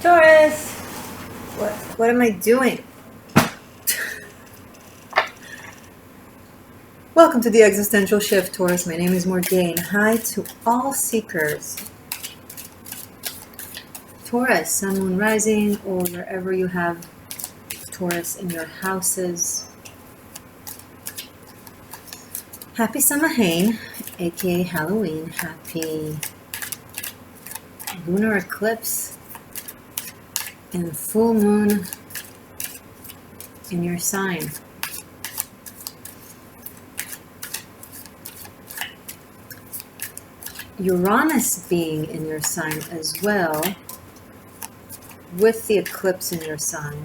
Taurus! What am I doing? Welcome to the Existential Shift, Taurus. My name is Morgane. Hi to all seekers. Taurus, Sun, Moon, Rising, or wherever you have Taurus in your houses. Happy Samhain, aka Halloween. Happy lunar eclipse and full moon in your sign. Uranus being in your sign as well, with the eclipse in your sign.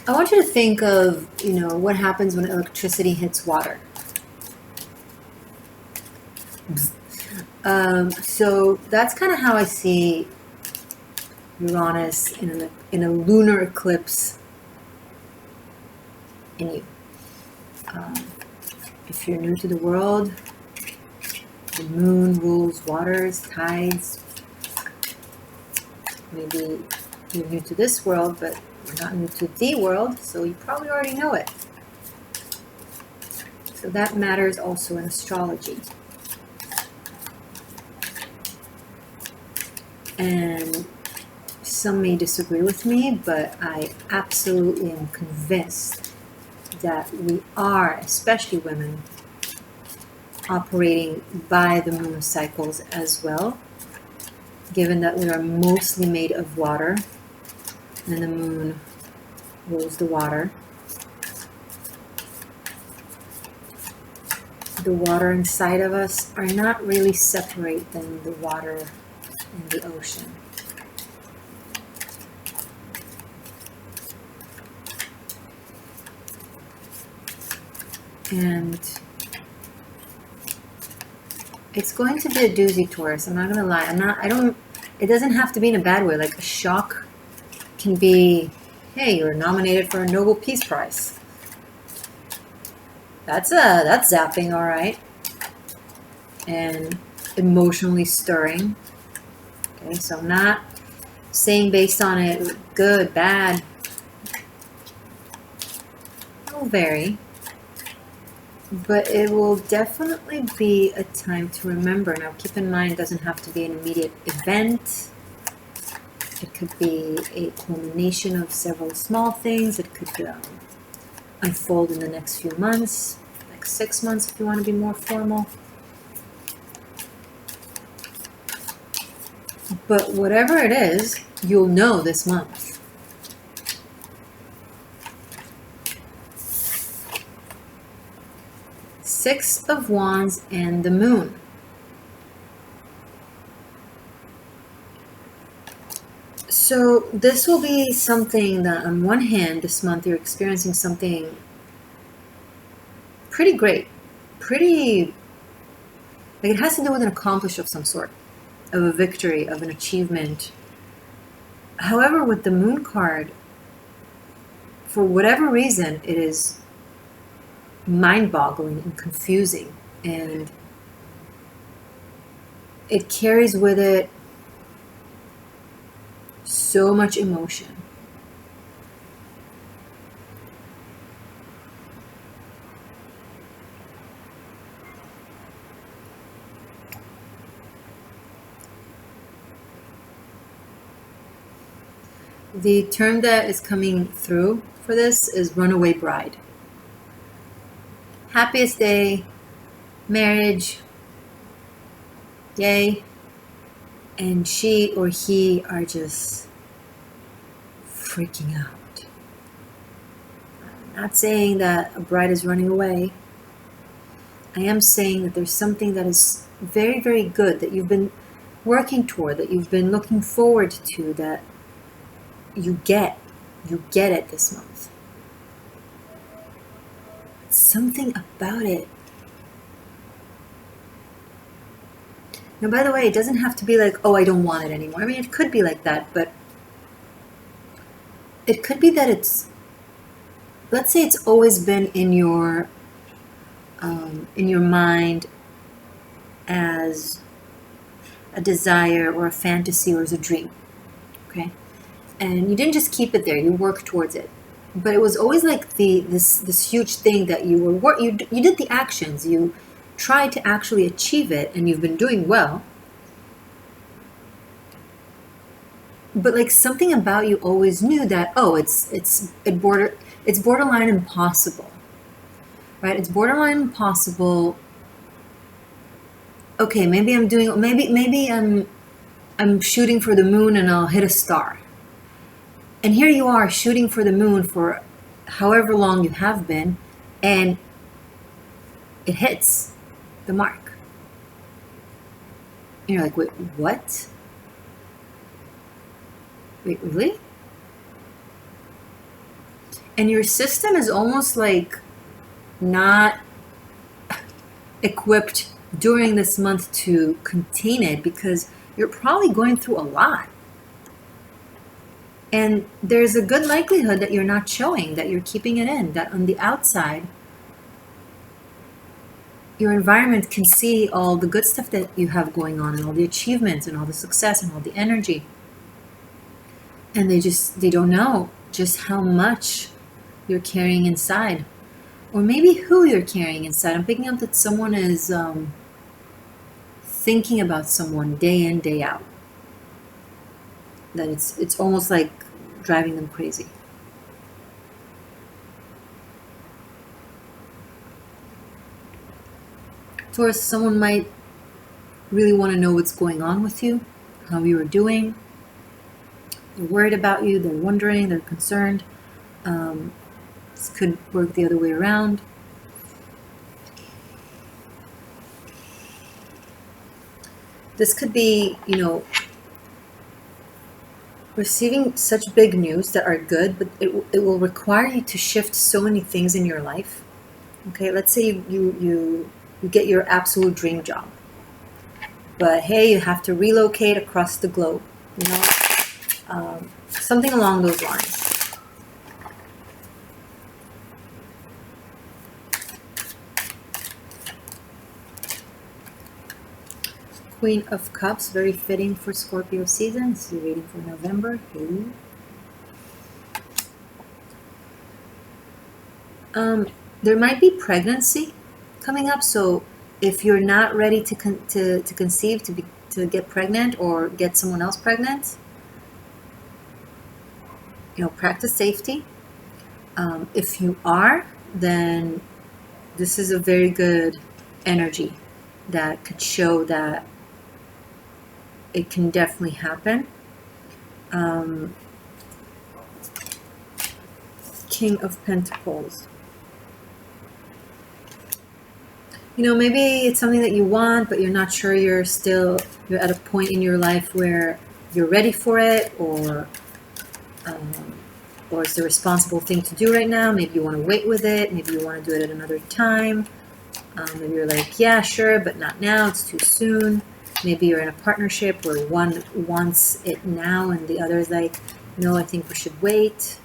I want you to think of, what happens when electricity hits water. So that's kind of how I see Uranus in a lunar eclipse in you. If you're new to the world, the moon rules waters, tides. Maybe you're new to this world, but you're not new to the world, so you probably already know it. So that matters also in astrology. And some may disagree with me, but I absolutely am convinced that we are, especially women, operating by the moon cycles as well, given that we are mostly made of water and the moon rules the water. The water inside of us are not really separate than the water in the ocean. And it's going to be a doozy, Taurus. I'm not going to lie. It doesn't have to be in a bad way. Like a shock can be, hey, you're nominated for a Nobel Peace Prize. That's zapping, all right. And emotionally stirring. Okay, so I'm not saying based on it, good, bad. It will vary. But it will definitely be a time to remember. Now, keep in mind, it doesn't have to be an immediate event. It could be a culmination of several small things. It could unfold in the next few months, like 6 months if you want to be more formal. But whatever it is, you'll know this month. Six of Wands and the moon. So this will be something that on one hand this month you're experiencing something pretty great, like it has to do with an accomplishment of some sort, of a victory, of an achievement. However, with the moon card, for whatever reason, it is mind-boggling and confusing, and it carries with it so much emotion. The term that is coming through for this is runaway bride. Happiest day, marriage, yay, and she or he are just freaking out. I'm not saying that a bride is running away. I am saying that there's something that is very, very good that you've been working toward, that you've been looking forward to, that you get it this month. Something about it. Now, by the way, it doesn't have to be like, oh, I don't want it anymore. I mean, it could be like that, but it could be that it's, let's say it's always been in your mind as a desire or a fantasy or as a dream. Okay? And you didn't just keep it there, you worked towards it. But it was always like this huge thing that you did the actions, you tried to actually achieve it, and you've been doing well. But like something about you always knew that, oh, it's borderline impossible, right? It's borderline impossible. Okay, maybe I'm shooting for the moon and I'll hit a star. And here you are shooting for the moon for however long you have been, and it hits the mark. And you're like, wait, what? Wait, really? And your system is almost like not equipped during this month to contain it, because you're probably going through a lot. And there's a good likelihood that you're not showing, that you're keeping it in, that on the outside, your environment can see all the good stuff that you have going on, and all the achievements and all the success and all the energy. And they don't know just how much you're carrying inside, or maybe who you're carrying inside. I'm picking up that someone is thinking about someone day in, day out. That it's almost like driving them crazy. Taurus, someone might really want to know what's going on with you, how you are doing. They're worried about you, they're wondering, they're concerned. This could work the other way around. This could be, receiving such big news that are good, but it will require you to shift so many things in your life. Okay, let's say you get your absolute dream job, but hey, you have to relocate across the globe. Something along those lines. Queen of Cups, very fitting for Scorpio season. This is a reading for November. There might be pregnancy coming up, so if you're not ready to conceive, to get pregnant or get someone else pregnant, practice safety. If you are, then this is a very good energy that could show that it can definitely happen. King of Pentacles. Maybe it's something that you want, but you're not sure you're at a point in your life where you're ready for it, or it's the responsible thing to do right now. Maybe you want to wait with it. Maybe you want to do it at another time. Maybe you're like, yeah, sure, but not now. It's too soon. Maybe you're in a partnership where one wants it now and the other is like, no, I think we should wait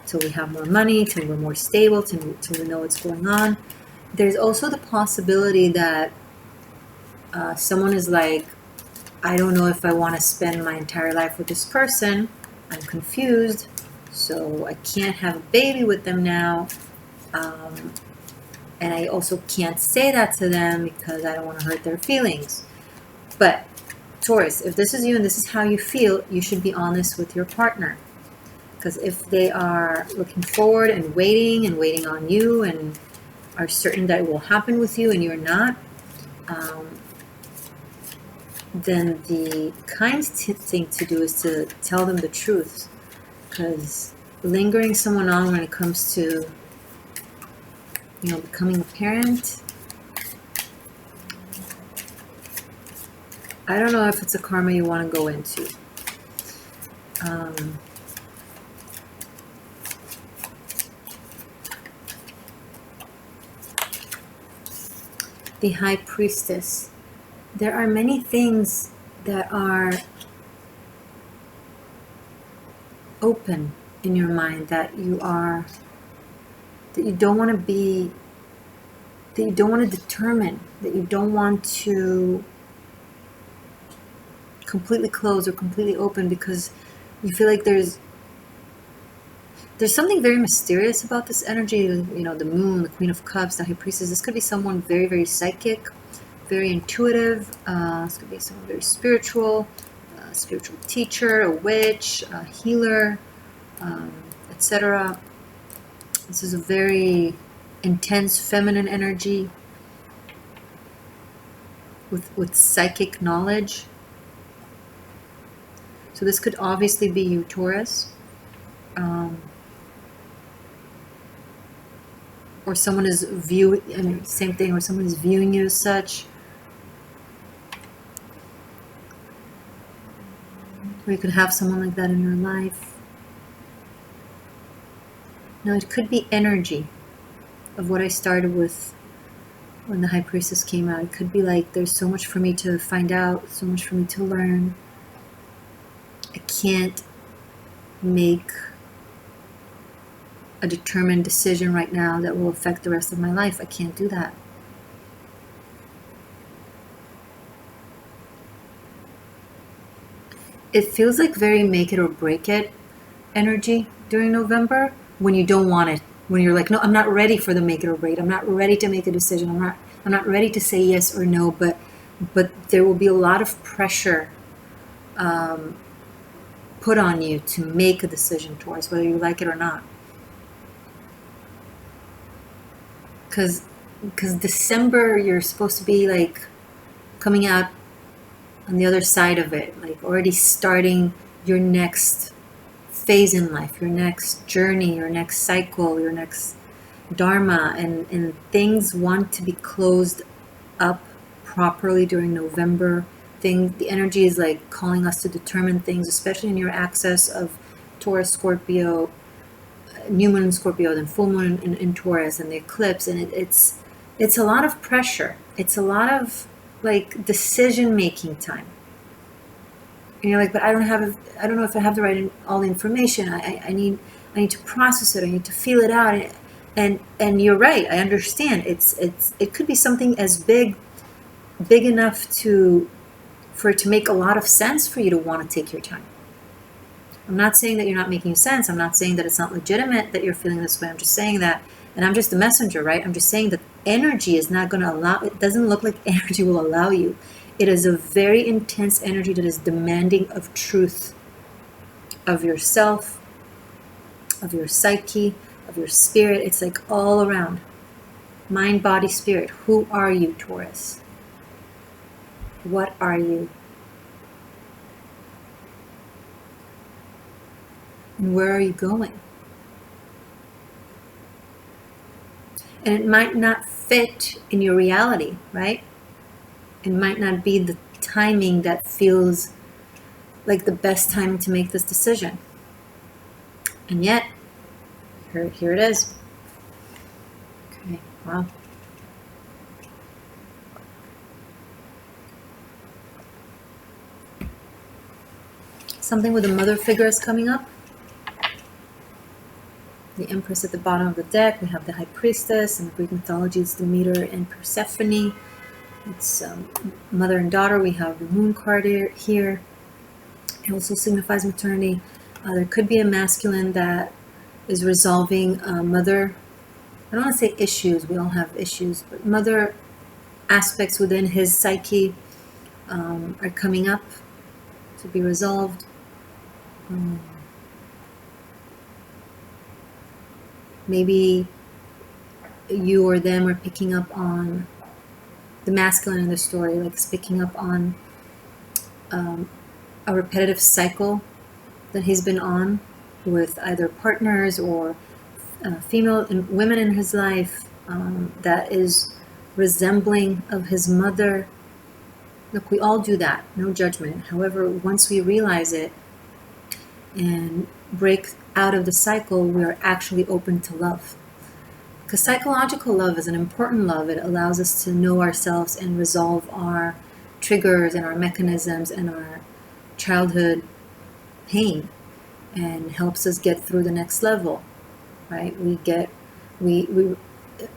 till we have more money, till we're more stable, till we know what's going on. There's also the possibility that someone is like, I don't know if I want to spend my entire life with this person. I'm confused, so I can't have a baby with them now. And I also can't say that to them because I don't want to hurt their feelings. But Taurus, if this is you and this is how you feel, you should be honest with your partner. Because if they are looking forward and waiting on you and are certain that it will happen with you and you're not, then the kind thing to do is to tell them the truth. Because lingering someone on when it comes to becoming a parent, I don't know if it's a karma you want to go into. The High Priestess. There are many things that are open in your mind that you don't want to determine, that you don't want to completely closed or completely open because you feel like there's something very mysterious about this energy. You know, the moon, the Queen of Cups, the High Priestess. This could be someone very, very psychic, very intuitive. This could be someone very spiritual, a spiritual teacher, a witch, a healer, etc. This is a very intense feminine energy with psychic knowledge. So this could obviously be you, Taurus. Or someone is viewing, same thing, or someone is viewing you as such. Or you could have someone like that in your life. Now it could be energy of what I started with when the High Priestess came out. It could be like, there's so much for me to find out, so much for me to learn. I can't make a determined decision right now that will affect the rest of my life. I can't do that. It feels like very make it or break it energy during November when you don't want it. When you're like, no, I'm not ready for the make it or break it. I'm not ready to make a decision. I'm not ready to say yes or no, but there will be a lot of pressure put on you to make a decision towards whether you like it or not. Because December, you're supposed to be like coming out on the other side of it, like already starting your next phase in life, your next journey, your next cycle, your next dharma, and things want to be closed up properly during November. The energy is like calling us to determine things, especially in your axis of Taurus, Scorpio, new moon in Scorpio, then full moon in Taurus, and the eclipse, and it's a lot of pressure. It's a lot of like decision making time. And you're like, but I don't know if I have all the information. I need to process it. I need to feel it out. And you're right. I understand. It could be something as big enough for it to make a lot of sense for you to want to take your time. I'm not saying that you're not making sense. I'm not saying that it's not legitimate that you're feeling this way. I'm just saying that, and I'm just the messenger, right? I'm just saying that energy is not going to allow, it doesn't look like energy will allow you. It is a very intense energy that is demanding of truth, of yourself, of your psyche, of your spirit. It's like all around. Mind, body, spirit. Who are you, Taurus? What are you? And where are you going? And it might not fit in your reality, right? It might not be the timing that feels like the best time to make this decision. And yet, here it is. Okay, wow. Something with a mother figure is coming up. The Empress at the bottom of the deck. We have the High Priestess. In the Greek mythology, it's Demeter and Persephone. It's mother and daughter. We have the Moon card here. It also signifies maternity. There could be a masculine that is resolving mother. I don't want to say issues. We all have issues, but mother aspects within his psyche are coming up to be resolved. Maybe you or them are picking up on the masculine in the story, like it's picking up on a repetitive cycle that he's been on with either partners or female and women in his life that is resembling of his mother. Look, we all do that, no judgment. However, once we realize it and break out of the cycle, we are actually open to love. Because psychological love is an important love. It allows us to know ourselves and resolve our triggers and our mechanisms and our childhood pain, and helps us get through the next level, right?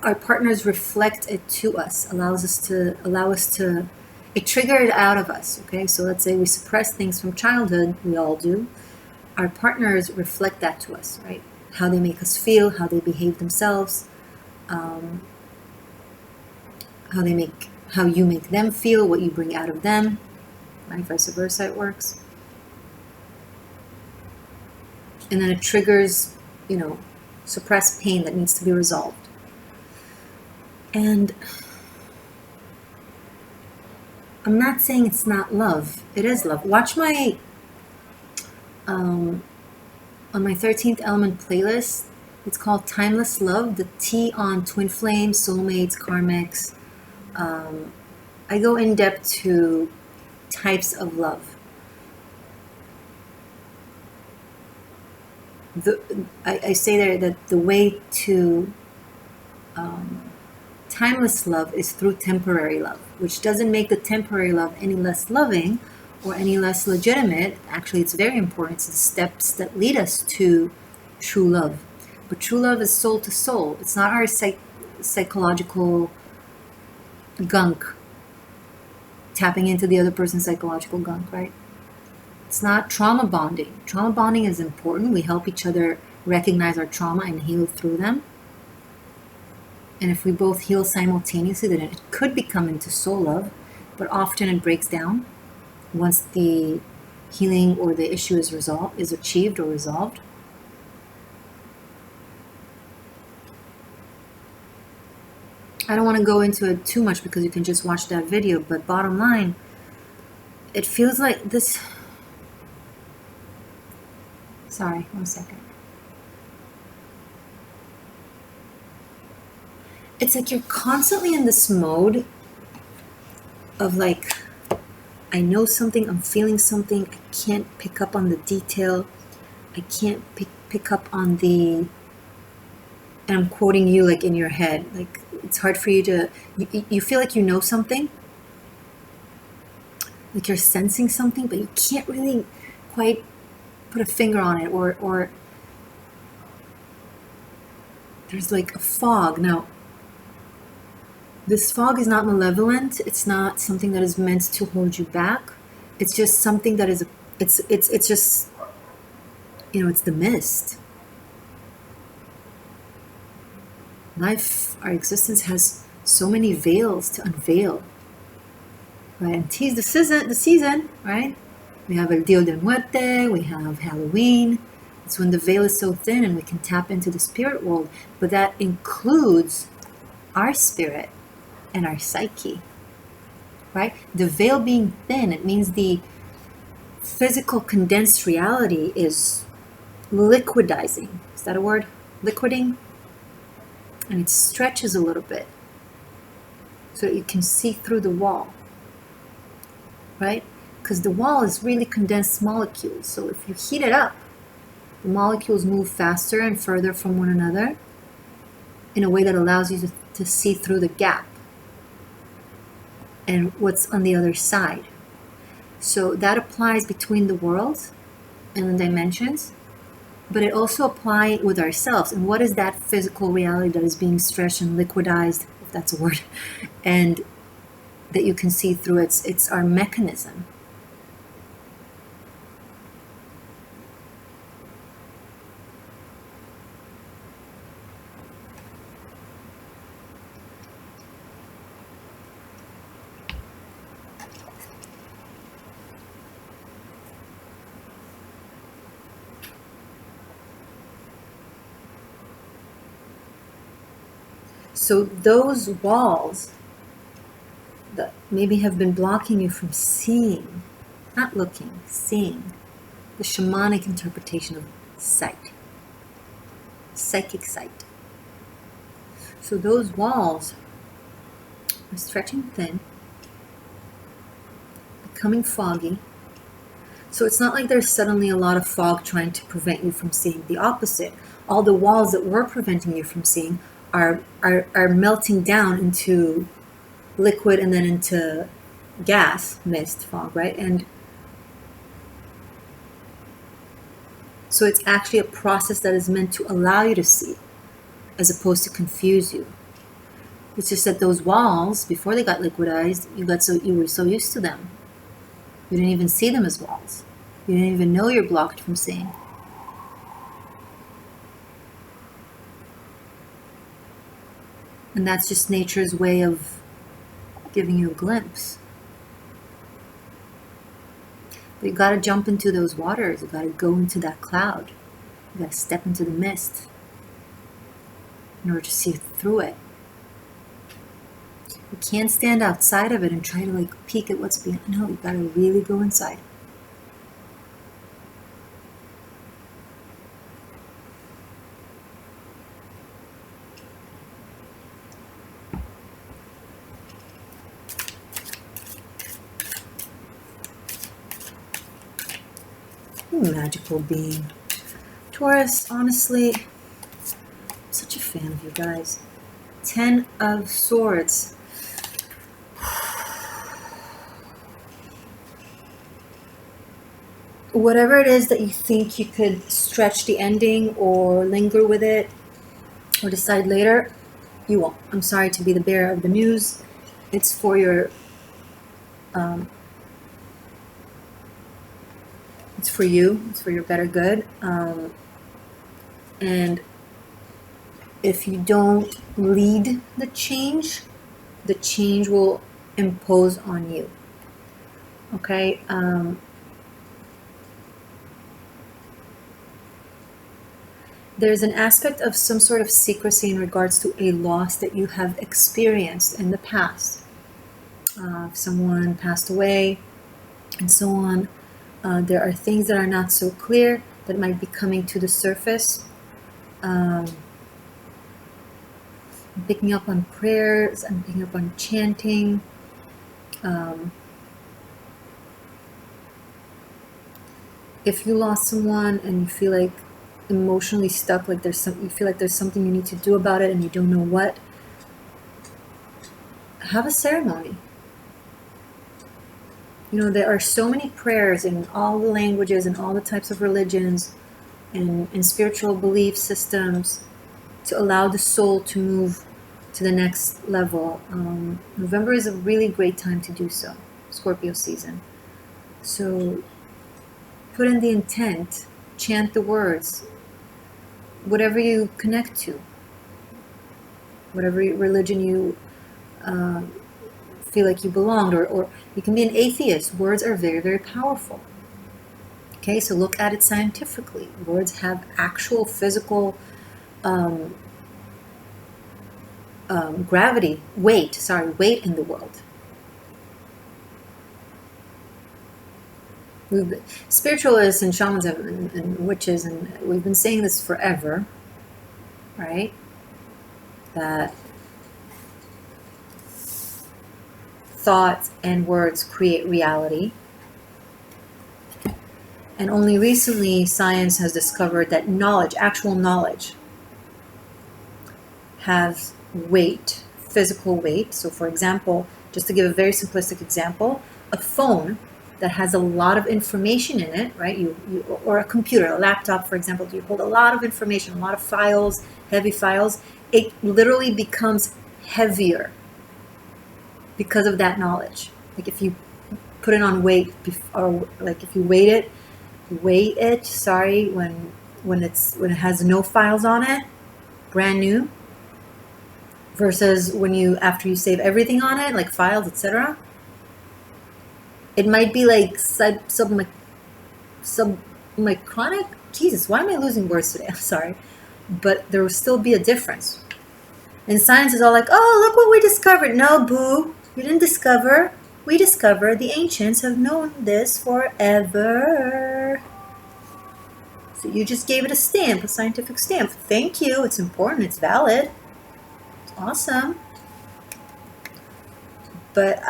Our partners reflect it to us, allow us to it triggered out of us, okay? So let's say we suppress things from childhood, we all do. Our partners reflect that to us, right? How they make us feel, how they behave themselves, how you make them feel, what you bring out of them, right? Vice versa, it works. And then it triggers, suppressed pain that needs to be resolved. And I'm not saying it's not love. It is love. Watch my, on my 13th element playlist, it's called Timeless Love, the T on twin flames, soulmates, karmics. I go in depth to types of love. I say there that the way to timeless love is through temporary love, which doesn't make the temporary love any less loving or any less legitimate. Actually, it's very important. It's the steps that lead us to true love. But true love is soul to soul. It's not our psychological gunk, tapping into the other person's psychological gunk, right? It's not trauma bonding. Trauma bonding is important. We help each other recognize our trauma and heal through them. And if we both heal simultaneously, then it could become into soul love, but often it breaks down once the healing or the issue is achieved or resolved. I don't want to go into it too much because you can just watch that video, but bottom line, it feels like this. Sorry, 1 second. It's like you're constantly in this mode of like, I know something, I'm feeling something, I can't pick up on the detail, I can't pick up on the, and I'm quoting you like in your head, like it's hard for you to, you feel like you know something, like you're sensing something, but you can't really quite put a finger on it, or there's like a fog. Now, this fog is not malevolent. It's not something that is meant to hold you back. It's just something that is, it's just, it's the mist. Life, our existence has so many veils to unveil, right? And tease the season, right? We have El Dia de Muerte, we have Halloween. It's when the veil is so thin and we can tap into the spirit world, but that includes our spirit and our psyche, right? The veil being thin, it means the physical condensed reality is liquidizing. Is that a word? Liquiding? And it stretches a little bit so that you can see through the wall, right? Because the wall is really condensed molecules. So if you heat it up, the molecules move faster and further from one another in a way that allows you to see through the gap and what's on the other side. So that applies between the worlds and the dimensions, but it also applies with ourselves. And what is that physical reality that is being stretched and liquidized, if that's a word, and that you can see through? It's our mechanism. So those walls that maybe have been blocking you from seeing, not looking, seeing, the shamanic interpretation of sight, psychic sight. So those walls are stretching thin, becoming foggy. So it's not like there's suddenly a lot of fog trying to prevent you from seeing. The opposite. All the walls that were preventing you from seeing are melting down into liquid and then into gas, mist, fog, right? And so it's actually a process that is meant to allow you to see as opposed to confuse you. It's just that those walls, before they got liquidized, you were so used to them. You didn't even see them as walls. You didn't even know you're blocked from seeing. And that's just nature's way of giving you a glimpse. But you got to jump into those waters. You got to go into that cloud. You got to step into the mist in order to see through it. You can't stand outside of it and try to like peek at what's behind. No, you got to really go inside. You magical being. Taurus, honestly, I'm such a fan of you guys. 10 of Swords. Whatever it is that you think you could stretch the ending or linger with it or decide later, you won't. I'm sorry to be the bearer of the news. It's for your it's for you. It's for your better good. And if you don't lead the change will impose on you. Okay? There's an aspect of some sort of secrecy in regards to a loss that you have experienced in the past. If someone passed away and so on. There are things that are not so clear that might be coming to the surface. I'm picking up on prayers, I'm picking up on chanting. If you lost someone and you feel like emotionally stuck, like you feel like there's something you need to do about it and you don't know what, have a ceremony. You know, there are so many prayers in all the languages and all the types of religions and spiritual belief systems to allow the soul to move to the next level. November is a really great time to do so, Scorpio season. So put in the intent, chant the words, whatever you connect to, whatever religion you feel like you belonged, or you can be an atheist. Words are very, very powerful. Okay, so look at it scientifically. Words have actual physical weight in the world. Spiritualists and shamans and witches, and we've been saying this forever, right? That thoughts and words create reality. And only recently science has discovered that knowledge, actual knowledge, has weight, physical weight. So for example, just to give a very simplistic example, a phone that has a lot of information in it, right? Or a computer, a laptop, for example, you hold a lot of information, a lot of files, heavy files, it literally becomes heavier because of that knowledge. Like if you put it on weight, or like if you weight it, when it has no files on it, brand new, versus after you save everything on it, like files, etc. It might be like submicronic. Jesus, why am I losing words today? I'm sorry, but there will still be a difference. And science is all like, oh, look what we discovered. No, boo. You didn't discover. We discovered. The ancients have known this forever. So you just gave it a stamp, a scientific stamp. Thank you. It's important. It's valid. It's awesome. But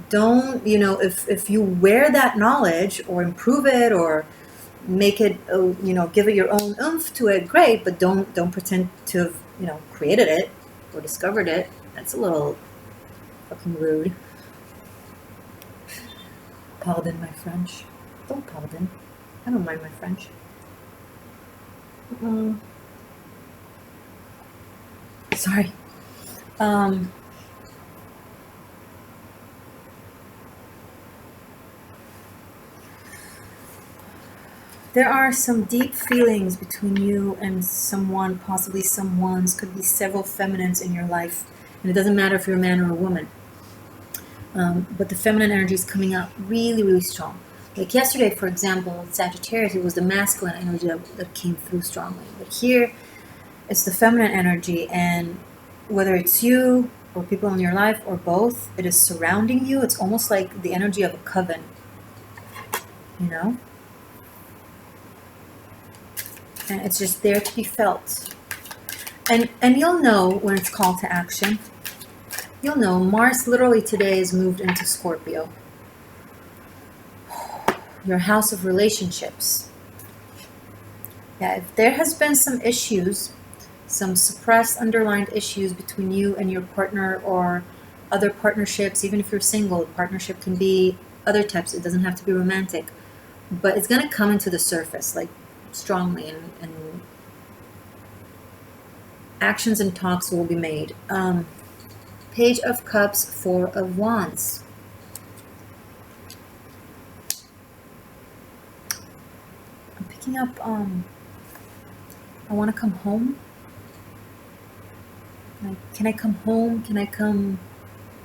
don't, if you wear that knowledge or improve it or make it, give it your own oomph to it, great, but don't pretend to have, created it or discovered it. That's a little fucking rude. Pardon my French. Don't pardon. I don't mind my French. Sorry. There are some deep feelings between you and someone, possibly someone's, could be several feminines in your life. And it doesn't matter if you're a man or a woman. But the feminine energy is coming out really, really strong. Like yesterday, for example, Sagittarius, it was the masculine energy that came through strongly. But here, it's the feminine energy, and whether it's you or people in your life or both, it is surrounding you. It's almost like the energy of a coven, you know? And it's just there to be felt. And you'll know when it's called to action. You'll know Mars literally today is moved into Scorpio. Your house of relationships. Yeah, if there has been some issues, some suppressed underlined issues between you and your partner or other partnerships, even if you're single, partnership can be other types. It doesn't have to be romantic. But it's going to come into the surface, like strongly, and actions and talks will be made. Page of Cups, Four of Wands. I'm picking up, I want to come home. Like, can I come home? Can I come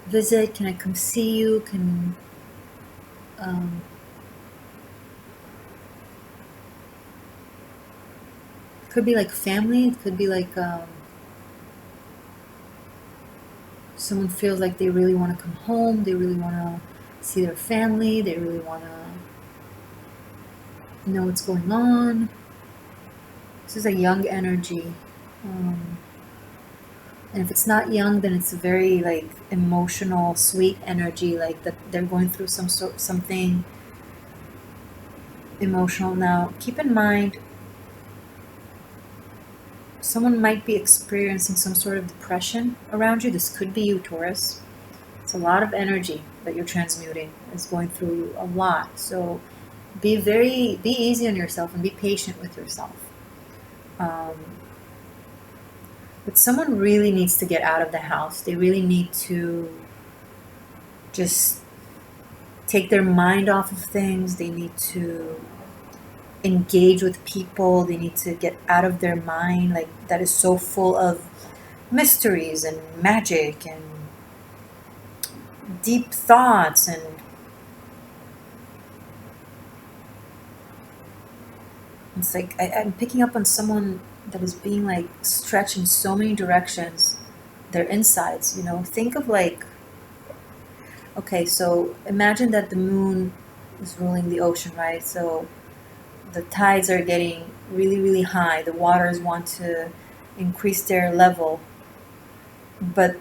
visit? Can I come see you? It could be like family. It could be like someone feels like they really want to come home. They really want to see their family. They really want to know what's going on. This is a young energy. And if it's not young, then it's a very like emotional, sweet energy, like that they're going through something emotional. Now, keep in mind, someone might be experiencing some sort of depression around you. This could be you, Taurus. It's a lot of energy that you're transmuting. It's going through you a lot. So be easy on yourself and be patient with yourself. But someone really needs to get out of the house. They really need to just take their mind off of things. They need to engage with people. They need to get out of their mind, like that is so full of mysteries and magic and deep thoughts, and it's like I'm picking up on someone that is being like stretched in so many directions, their insides, you know. Think of like, okay, so imagine that the moon is ruling the ocean, right? So the tides are getting really, really high. The waters want to increase their level. But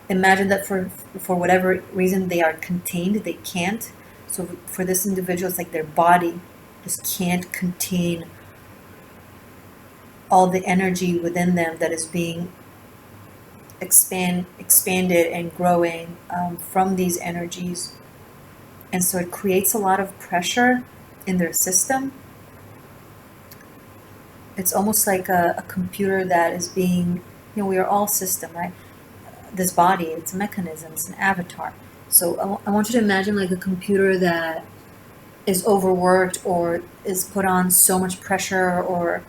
imagine that for whatever reason they are contained, they can't. So for this individual, it's like their body just can't contain all the energy within them that is being expanded and growing from these energies. And so it creates a lot of pressure in their system. It's almost like a computer that is being, you know, we are all system, right? This body, it's a mechanism, it's an avatar. So I want you to imagine like a computer that is overworked or is put on so much pressure, or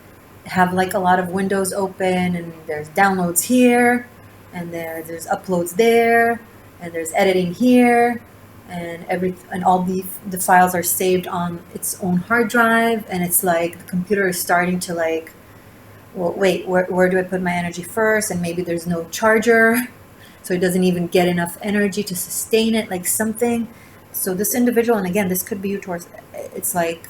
have like a lot of windows open, and there's downloads here, and there's uploads there, and there's editing here, and all the files are saved on its own hard drive, and it's like the computer is starting to like, well, wait, where do I put my energy first? And maybe there's no charger, so it doesn't even get enough energy to sustain it, like something. So this individual, and again, this could be you, towards, it's like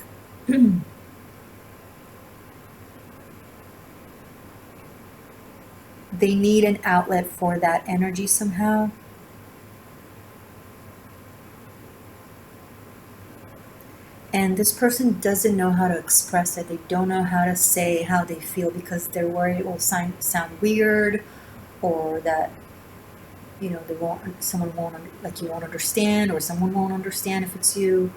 they need an outlet for that energy somehow. And this person doesn't know how to express it. They don't know how to say how they feel because they're worried it will sound weird, or that, you know, someone won't, like, you won't understand, or someone won't understand if it's you.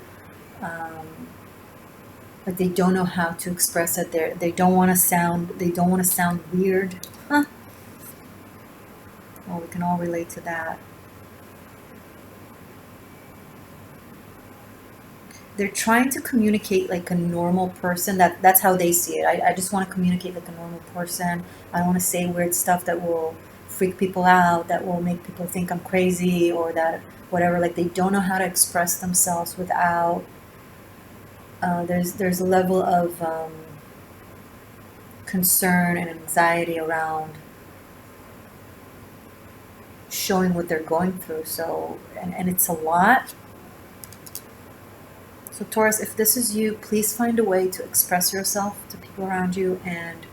But they don't know how to express it. They don't want to sound weird. Huh? Well, we can all relate to that. They're trying to communicate like a normal person. That's how they see it. I just want to communicate like a normal person. I don't want to say weird stuff that will freak people out, that will make people think I'm crazy or that whatever. Like they don't know how to express themselves without. There's a level of concern and anxiety around showing what they're going through. So and it's a lot. So Taurus, if this is you, please find a way to express yourself to people around you. And,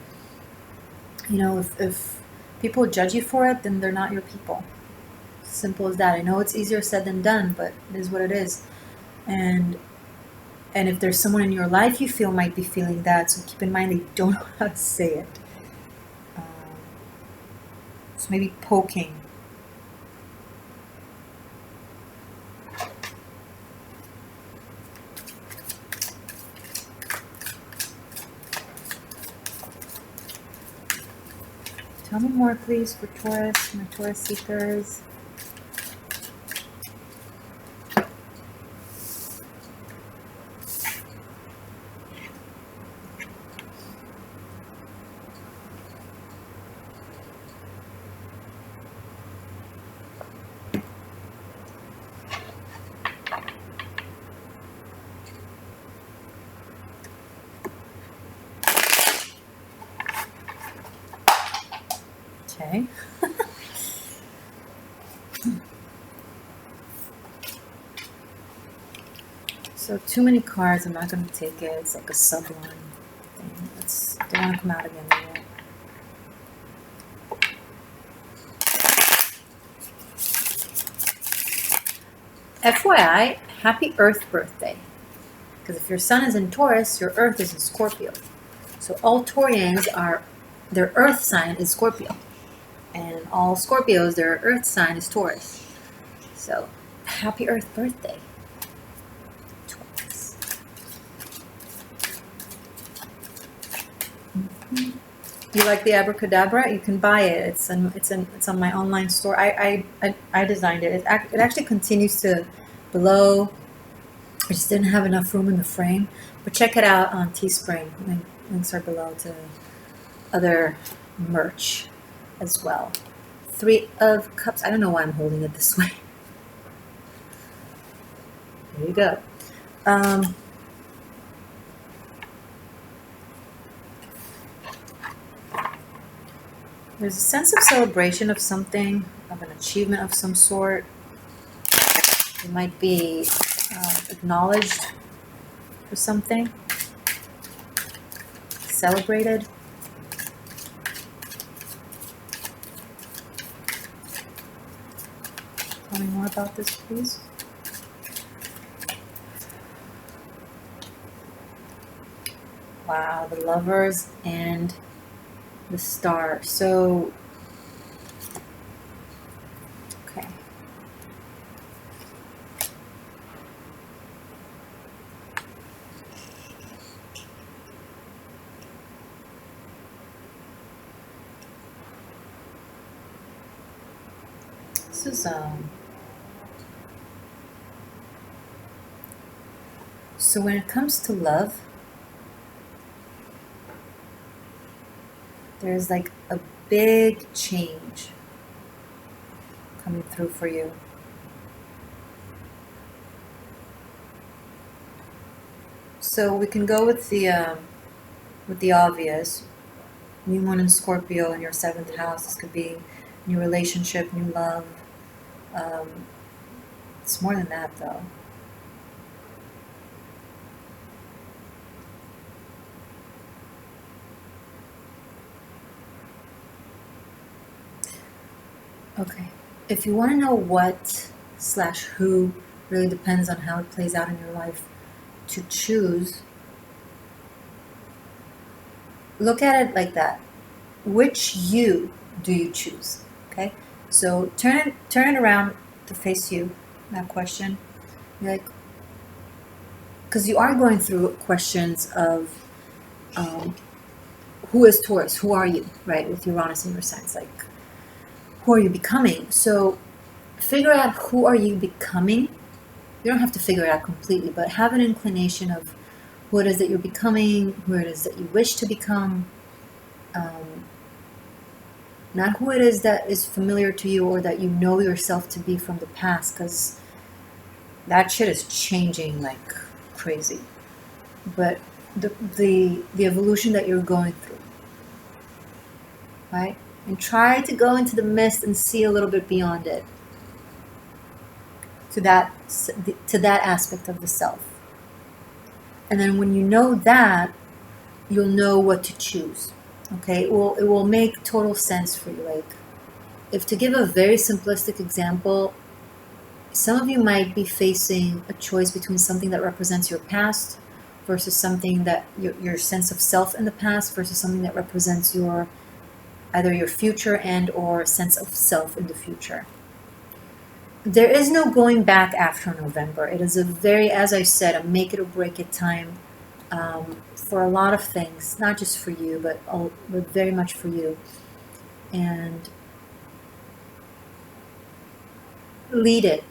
you know, if people judge you for it, then they're not your people. Simple as that. I know it's easier said than done, but it is what it is. And if there's someone in your life you feel might be feeling that, so keep in mind they don't know how to say it. So maybe poking. Tell me more, please, for Taurus, my Taurus seekers. Okay. So too many cards, I'm not going to take it. It's like a sublime thing. They want to come out again. FYI, happy Earth birthday. Because if your sun is in Taurus, your Earth is in Scorpio. So all Taurians their Earth sign is Scorpio. And all Scorpios, their Earth sign is Taurus. So, happy Earth birthday, Taurus. You like the abracadabra? You can buy it. It's on my online store. I designed it. It actually continues to blow. I just didn't have enough room in the frame. But check it out on Teespring. Links are below to other merch as well. 3 of Cups. I don't know why I'm holding it this way. There you go. There's a sense of celebration of something, of an achievement of some sort. You might be acknowledged for something, celebrated. Tell me more about this, please. Wow, the Lovers and the Star. So, okay. This is so when it comes to love, there's like a big change coming through for you. So we can go with the obvious. New Moon in Scorpio in your 7th house. This could be new relationship, new love. It's more than that, though. Okay. If you want to know what/who really depends on how it plays out in your life to choose, look at it like that. Which you do you choose? Okay. So turn it around to face you. That question. You're like, because you are going through questions of who is Taurus? Who are you? Right? With Uranus in your signs, like. who are you becoming? So figure out who are you becoming. You don't have to figure it out completely, but have an inclination of who it is that you're becoming, who it is that you wish to become. Not who it is that is familiar to you or that you know yourself to be from the past, because that shit is changing like crazy. But the evolution that you're going through, right? And try to go into the mist and see a little bit beyond it, to that aspect of the self. And then when you know that, you'll know what to choose. Okay, it will make total sense for you. Like, if to give a very simplistic example, some of you might be facing a choice between something that represents your past versus something that your sense of self in the past versus something that represents your either your future and or sense of self in the future. There is no going back after November. It is a very, as I said, a make it or break it time for a lot of things, not just for you, but very much for you. And lead it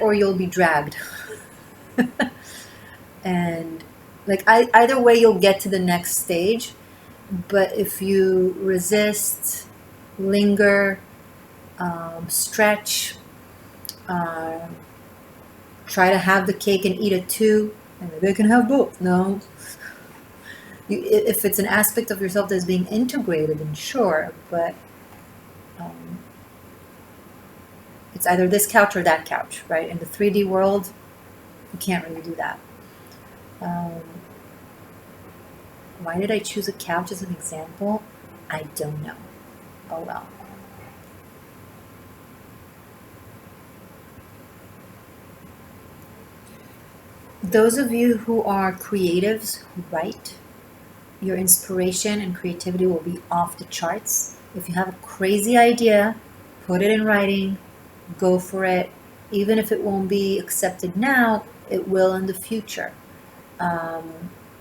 or you'll be dragged. And like either way, you'll get to the next stage. But if you resist, linger, stretch, try to have the cake and eat it too, and maybe I can have both. No. If it's an aspect of yourself that's being integrated, then sure, but it's either this couch or that couch, right? In the 3D world, you can't really do that. Why did I choose a couch as an example? I don't know. Oh well. Those of you who are creatives who write, your inspiration and creativity will be off the charts. If you have a crazy idea, put it in writing, go for it. Even if it won't be accepted now, it will in the future.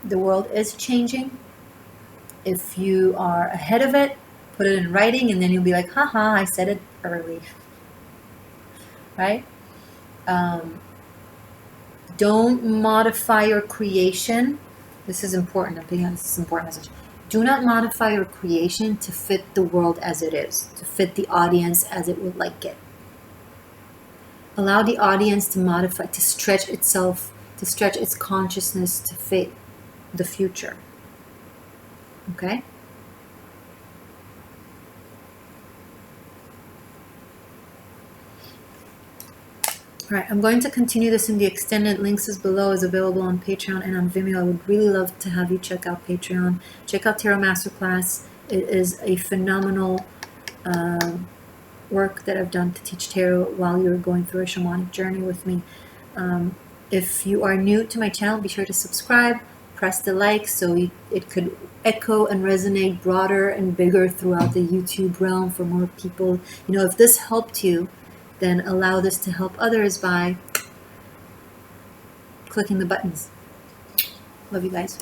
The world is changing. If you are ahead of it, put it in writing, and then you'll be like, haha, I said it early. Right? Don't modify your creation. This is important. I'm thinking this is an important message. Do not modify your creation to fit the world as it is, to fit the audience as it would like it. Allow the audience to modify, to stretch itself, to stretch its consciousness to fit the future. Okay? All right, I'm going to continue this in the extended. Links is below, is available on Patreon and on Vimeo. I would really love to have you check out Patreon. Check out Tarot Masterclass. It is a phenomenal work that I've done to teach tarot while you're going through a shamanic journey with me. If you are new to my channel, be sure to subscribe, press the like so it could echo and resonate broader and bigger throughout the YouTube realm for more people. You know, if this helped you, then allow this to help others by clicking the buttons. Love you guys.